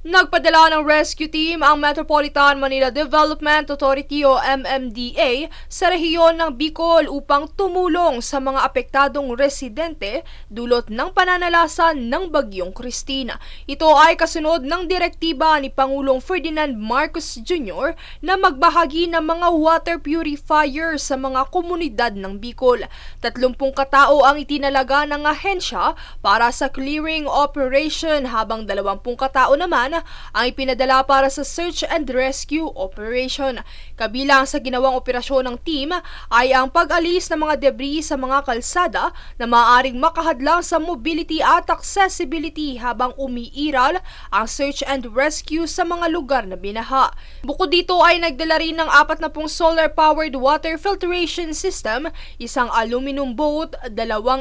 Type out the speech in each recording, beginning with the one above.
Nagpadala ng rescue team ang Metropolitan Manila Development Authority o MMDA sa rehiyon ng Bicol upang tumulong sa mga apektadong residente dulot ng pananalasan ng Bagyong Christine. Ito ay kasunod ng direktiba ni Pangulong Ferdinand Marcos Jr. na magbahagi ng mga water purifier sa mga komunidad ng Bicol. 30 katao ang itinalaga ng ahensya para sa clearing operation habang 20 katao naman ang ipinadala para sa search and rescue operation. Kabilang sa ginawang operasyon ng team ay ang pag-alis ng mga debris sa mga kalsada na maaaring makahadlang sa mobility at accessibility habang umiiral ang search and rescue sa mga lugar na binaha. Bukod dito ay nagdala rin ng 40 solar-powered water filtration system, isang aluminum boat, 2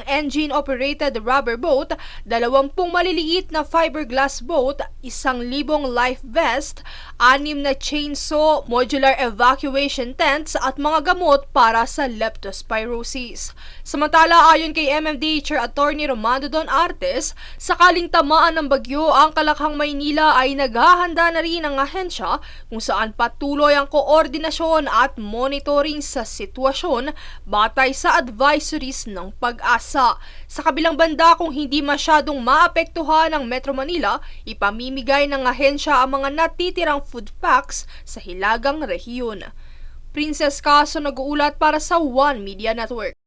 engine-operated rubber boat, 20 maliliit na fiberglass boat, 1,000 life vest, 6 na chainsaw, modular evacuation tents at mga gamot para sa leptospirosis. Samantala, ayon kay MMDA Chair Attorney Romando Don Artes, sakaling tamaan ng bagyo ang Kalakhang, Maynila ay naghahanda na rin ang ahensya kung saan patuloy ang koordinasyon at monitoring sa sitwasyon batay sa advisories ng Pag-asa. Sa kabilang banda, kung hindi masyadong maapektuhan ng Metro Manila, ipamimigay ng ahensya ang mga natitirang food packs sa hilagang rehiyon. Princess Caso nag-uulat para sa One Media Network.